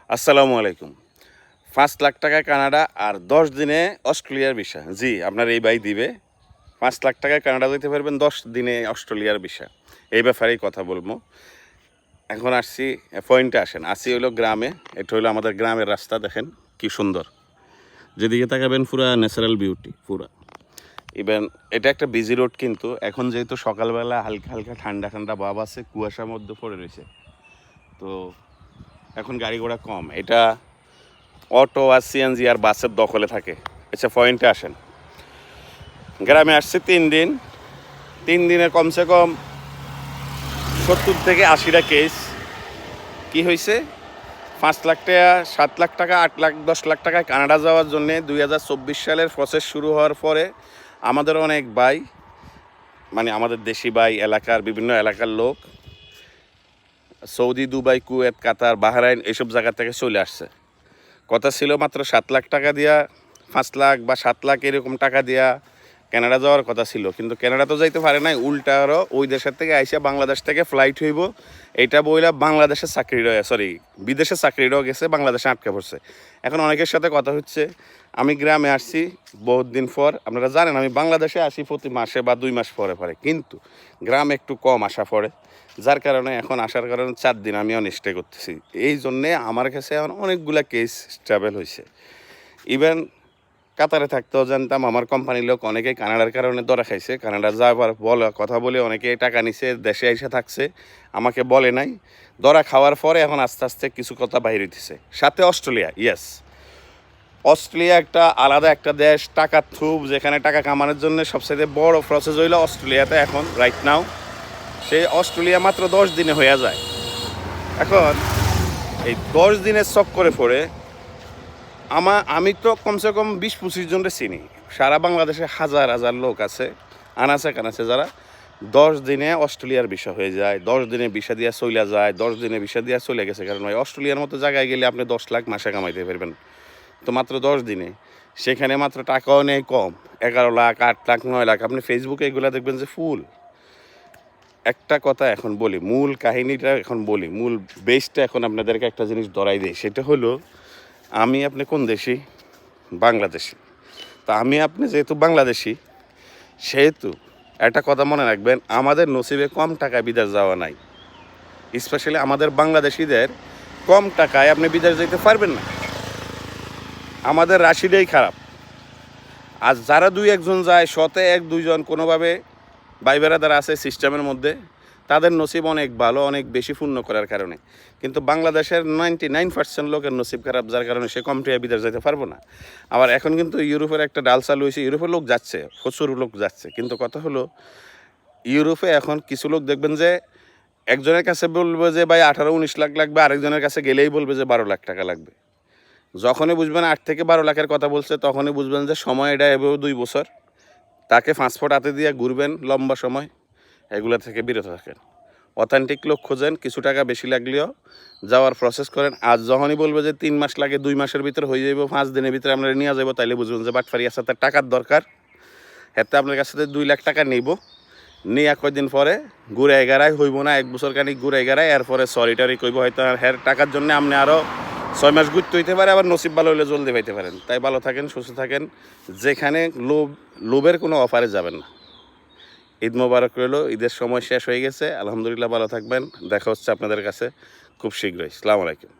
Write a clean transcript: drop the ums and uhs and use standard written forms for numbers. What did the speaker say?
আসসালামু আলাইকুম। ৫,০০,০০০ টাকায় কানাডা আর ১০ দিনে অস্ট্রেলিয়ার ভিসা। জি, আপনার এই ভাই দিবে। ৫,০০,০০০ টাকায় কানাডা যেতে পারবেন, ১০ দিনে অস্ট্রেলিয়ার ভিসা। এই ব্যাপারেই কথা বলবো। এখন আসছি, পয়েন্টে আসেন। আসি হইলো গ্রামে। এটা হইলো আমাদের গ্রামের রাস্তা, দেখেন কি সুন্দর। যেদিকে তাকাবেন পুরা ন্যাচারাল বিউটি পুরা। ইভেন এটা একটা বিজি রোড, কিন্তু এখন যেহেতু সকালবেলা হালকা হালকা ঠান্ডা ঠান্ডা ভাব আছে, কুয়াশার মধ্যে পড়ে রয়েছে, তো এখন গাড়ি ঘোড়া কম। এটা অটো আর সিএনজি আর বাসের দখলে থাকে। আচ্ছা, পয়েন্টে আসেন। গ্রামে আসছে ৩ দিন। ৩ দিনে কমসে কম ৭০ থেকে ৮০টা কেস। কি হয়েছে? ৫,০০,০০০ টাকা, ৭,০০,০০০ টাকা, ৮,০০,০০০, ১০,০০,০০০ টাকায় কানাডা যাওয়ার জন্যে ২০২৪ সালের প্রসেস শুরু হওয়ার পরে আমাদের অনেক ভাই, মানে আমাদের দেশি ভাই, এলাকার বিভিন্ন এলাকার লোক সৌদি, দুবাই, কুয়েত, কাতার, বাহরাইন এইসব জায়গা থেকে চলে আসছে। কথা ছিল মাত্র ৭,০০,০০০ টাকা দিয়া, ৫,০০,০০০ বা ৭,০০,০০০ এরকম টাকা দিয়া কানাডা যাওয়ার কথা ছিল, কিন্তু কানাডা তো যাইতে পারে নাই। উল্টা আরও ওই দেশের থেকে আইসা বাংলাদেশ থেকে ফ্লাইট হইব, এইটা বইলা বাংলাদেশের বিদেশে চাকরিরাও গেছে, বাংলাদেশে আটকে পড়ছে। এখন অনেকের সাথে কথা হচ্ছে। আমি গ্রামে আসছি বহুত দিন পর। আপনারা জানেন আমি বাংলাদেশে আসি প্রতি মাসে বা 2 মাস পরে পরে, কিন্তু গ্রামে একটু কম আসা পড়ে, যার কারণে এখন আসার কারণে 4 দিন আমি স্টে করতেছি। এই জন্যে আমার কাছে এখন অনেকগুলা কেস ট্রাভেল হয়েছে। ইভেন কাতারে থাকতেও জানতাম আমার কোম্পানির লোক অনেকেই কানাডার কারণে ধরা খাইছে। কানাডা যাওয়ার কথা বলে অনেকে টাকা নিছে, দেশে এসে থাকছে, আমাকে বলে নাই। ধরা খাওয়ার পরে এখন আস্তে আস্তে কিছু কথা বাইর হইতেছে। সাথে অস্ট্রেলিয়া, ইয়েস, অস্ট্রেলিয়া একটা আলাদা একটা দেশ, টাকার থুপ, যেখানে টাকা কামানোর জন্য সবচেয়ে বড় প্রসেস হইল অস্ট্রেলিয়াতে এখন রাইট নাও। সেই অস্ট্রেলিয়া মাত্র 10 দিনে হয়ে যায়। এখন এই 10 দিনের চক্করে পড়ে আমি তো কমসে কম 20-25 জনরে চিনি। সারা বাংলাদেশে হাজার হাজার লোক আছে, আনাচে কানাচে, যারা 10 দিনে অস্ট্রেলিয়ার ভিসা হয়ে যায়, 10 দিনে ভিসা দিয়া চলে যায়, 10 দিনে ভিসা দিয়া চলে গেছে। কারণ ওই অস্ট্রেলিয়ার মতো জায়গায় গেলে আপনি 10 লাখ মাসে কামাইতে পারবেন, তো মাত্র 10 দিনে। সেখানে মাত্র টাকাও নেই কম, 11 লাখ, 8 লাখ, 9 লাখ। আপনি ফেসবুকে এগুলো দেখবেন যে ফুল। একটা কথা এখন বলি, মূল কাহিনীটা এখন বলি, মূল বেসটা এখন আপনাদেরকে একটা জিনিস ধরাই দিই। সেটা হলো, আপনি কোন দেশি? বাংলাদেশি। তা আপনি যেহেতু বাংলাদেশি, সেহেতু একটা কথা মনে রাখবেন, আমাদের নসিবে কম টাকায় বিদেশ যাওয়া নাই। স্পেশালি আমাদের বাংলাদেশিদের কম টাকায় আপনি বিদেশ যেতে পারবেন না। আমাদের রাশিটাই খারাপ। আর যারা 2-1 জন যায়, শতে 1-2 জন কোনোভাবে ভাই বেড়াদার আছে সিস্টেমের মধ্যে, তাদের নসিব অনেক ভালো, অনেক বেশি পূর্ণ করার কারণে। কিন্তু বাংলাদেশের 99% লোকের নসিব খারাপ, যার কারণে সে কম টাকায় বিদেশ যেতে পারবো না। আবার এখন কিন্তু ইউরোপের একটা ডাল চালু হয়েছে, ইউরোপের লোক যাচ্ছে, প্রচুর লোক যাচ্ছে। কিন্তু কথা হলো, ইউরোপে এখন কিছু লোক দেখবেন যে একজনের কাছে বলবে যে ভাই 18-19 লাখ লাগবে, আরেকজনের কাছে গেলেই বলবে যে 12 লাখ টাকা লাগবে। যখনই বুঝবেন 8 থেকে 12 লাখের কথা বলছে, তখনই বুঝবেন যে সময় এটা এভাবে 2 বছর। তাকে পাসপোর্ট হাতে দিয়ে ঘুরবেন লম্বা সময়, এগুলো থেকে বিরত থাকেন। অথেন্টিক লোক খোঁজেন, কিছু টাকা বেশি লাগলেও যাওয়ার প্রসেস করেন। আজ যখনই বলবে যে 3 মাস লাগে, 2 মাসের ভিতরে হয়ে যাবো, 5 দিনের ভিতরে আমরা নিয়ে যাবো, তাইলে বুঝবেন যে বাটফারি আছে, তার টাকার দরকার। এতে আপনার কাছ থেকে 2 লাখ টাকা নিব, নিয়ে কয়েকদিন পরে ঘুরে এগারায় হইব না, 1 বছর খানিক ঘুরে এগারায়, এরপরে সরিটারি কইব, হয়তো হ্যার টাকার জন্য আপনি আরও 6 মাস ঘুরতে হইতে পারে, আবার নসিব ভালো হলে জলদি পাইতে পারেন। তাই ভালো থাকেন, সুস্থ থাকেন, যেখানে লোভের কোনো অফারে যাবেন না। ঈদ মোবারক রইল। ঈদের সময় শেষ হয়ে গেছে, আলহামদুলিল্লাহ, ভালো থাকবেন। দেখা হচ্ছে আপনাদের কাছে খুব শীঘ্রই। আসসালামু আলাইকুম।